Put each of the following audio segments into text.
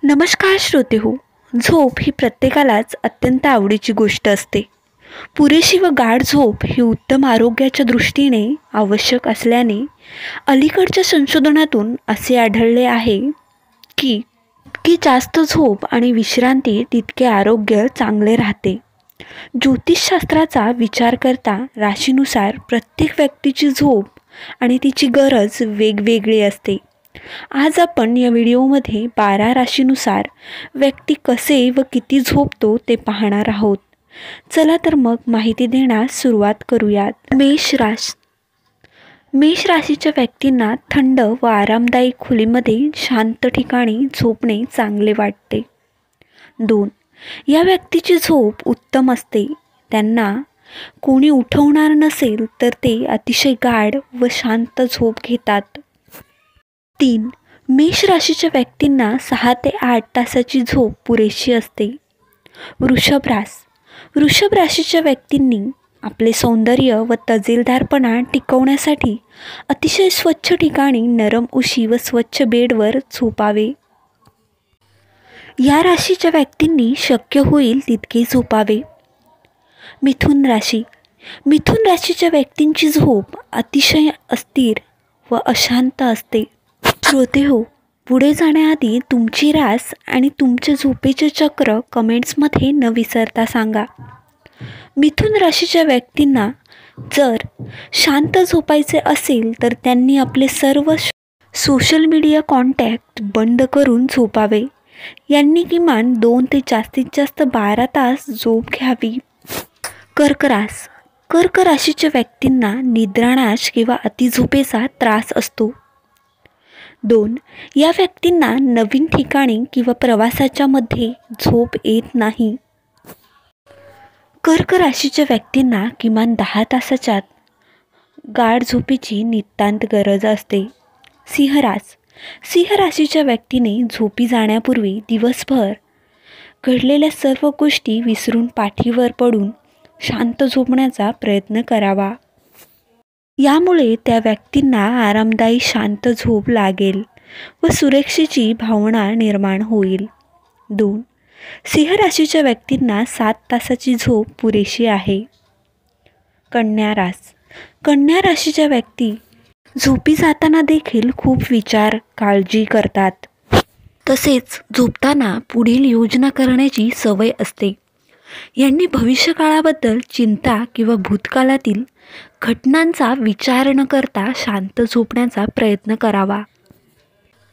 नमस्कार श्रोते हो. झोप ही प्रत्येकालाच अत्यंत आवडीची गोष्ट असते. पुरेशी व गाढ झोप ही उत्तम आरोग्याच्या दृष्टीने आवश्यक असल्याने अलीकडच्या संशोधनातून असे आढळले आहे की की जास्त झोप आणि विश्रांती तितके आरोग्य चांगले राहते. ज्योतिषशास्त्राचा विचार करता राशीनुसार प्रत्येक व्यक्तीची झोप आणि तिची गरज वेगवेगळी असते. आज आपण या व्हिडिओमध्ये 12 राशीनुसार व्यक्ती कसे व किती झोपतो ते पाहणार आहोत. चला तर मग माहिती देण्यास सुरुवात करूयात. मेष राशीच्या व्यक्तींना थंड व आरामदायी खोलीमध्ये शांत ठिकाणी झोपणे चांगले वाटते. 2. या व्यक्तीची झोप उत्तम असते. त्यांना कोणी उठवणार नसेल तर ते अतिशय गाढ व शांत झोप घेतात. 3. मेष राशीच्या व्यक्तींना 6 ते 8 तासाची झोप पुरेशी असते. वृषभ राशीच्या व्यक्तींनी आपले सौंदर्य व तजेलदारपणा टिकवण्यासाठी अतिशय स्वच्छ ठिकाणी नरम उशी व स्वच्छ बेडवर झोपावे. या राशीच्या व्यक्तींनी शक्य होईल तितके झोपावे. मिथुन राशीच्या व्यक्तींची झोप अतिशय अस्थिर व अशांत असते. श्रोते हो, पुढे जाण्याआधी तुमची रास आणि तुमचे झोपेचे चक्र कमेंट्समध्ये न विसरता सांगा. मिथुन राशीच्या व्यक्तींना जर शांत झोपायचे असेल तर त्यांनी आपले सर्व सोशल मीडिया कॉन्टॅक्ट बंद करून झोपावे. यांनी किमान 2 ते जास्तीत जास्त 12 तास झोप घ्यावी. कर्क राशीच्या व्यक्तींना निद्रानाश किंवा अतिझोपेचा त्रास असतो. 2. या व्यक्तींना नवीन ठिकाणी किंवा प्रवासाच्या मध्ये झोप येत नाही. कर्क राशीच्या व्यक्तींना किमान 10 तासाच्या गाढ झोपेची नितांत गरज असते. सिंह राशीच्या व्यक्तीने झोपी जाण्यापूर्वी दिवसभर घडलेल्या सर्व गोष्टी विसरून पाठीवर पडून शांत झोपण्याचा प्रयत्न करावा. यामुळे त्या व्यक्तींना आरामदायी शांत झोप लागेल व सुरक्षेची भावना निर्माण होईल. 2. सिंह राशीच्या व्यक्तींना 7 तासाची झोप पुरेशी आहे. कन्या राशीच्या व्यक्ती झोपी जाताना देखील खूप विचार काळजी करतात. तसेच झोपताना पुढील योजना करण्याची सवय असते. यांनी भविष्यकाळाबद्दल चिंता किंवा भूतकाळातील घटनांचा विचार न करता शांत झोपण्याचा प्रयत्न करावा.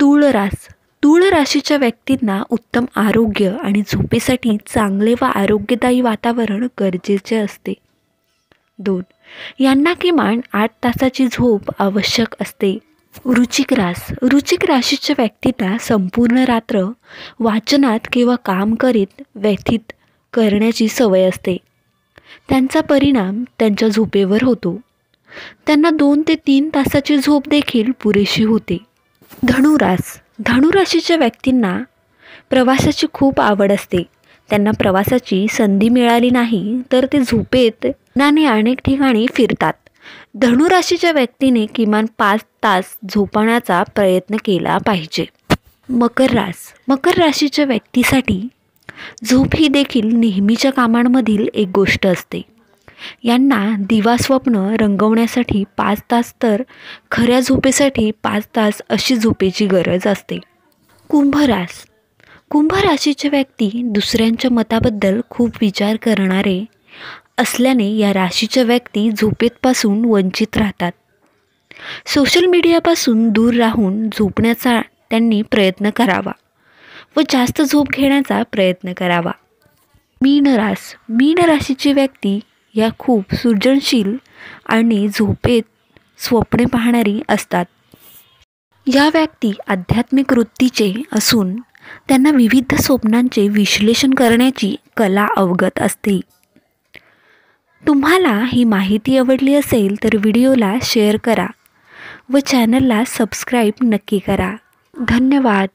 तूळ राशीच्या व्यक्तींना उत्तम आरोग्य आणि झोपेसाठी चांगले व आरोग्यदायी वातावरण गरजेचे असते. 2. यांना किमान 8 तासाची झोप आवश्यक असते. वृश्चिक राशीच्या व्यक्तींना संपूर्ण रात्र वाचनात किंवा काम करीत व्यतीत करण्याची सवय असते. त्यांचा परिणाम त्यांच्या झोपेवर होतो. त्यांना 2 ते 3 तासाची झोप देखील पुरेशी होते. धनुराशीच्या व्यक्तींना प्रवासाची खूप आवड असते. त्यांना प्रवासाची संधी मिळाली नाही तर ते झोपेत अनेक ठिकाणी फिरतात. धनुराशीच्या व्यक्तीने किमान 5 तास झोपण्याचा प्रयत्न केला पाहिजे. मकर राशीच्या व्यक्तीसाठी झोप ही देखील नेहमीच्या कामांमधील एक गोष्ट असते. यांना दिवा स्वप्न रंगवण्यासाठी 5 तास तर खऱ्या झोपेसाठी 5 तास अशी झोपेची गरज असते. कुंभ राशीच्या व्यक्ती दुसऱ्यांच्या मताबद्दल खूप विचार करणारे असल्याने या राशीच्या व्यक्ती झोपेपासून वंचित राहतात. सोशल मीडियापासून दूर राहून झोपण्याचा त्यांनी प्रयत्न करावा व जास्त झोप घेण्याचा प्रयत्न करावा. मीन राशीची व्यक्ती या खूप सृजनशील आणि झोपेत स्वप्ने पाहणारी असतात. या व्यक्ती आध्यात्मिक वृत्तीचे असून त्यांना विविध स्वप्नांचे विश्लेषण करण्याची कला अवगत असते. तुम्हाला ही माहिती आवडली असेल तर व्हिडिओला शेअर करा व चॅनलला सबस्क्राईब नक्की करा. धन्यवाद.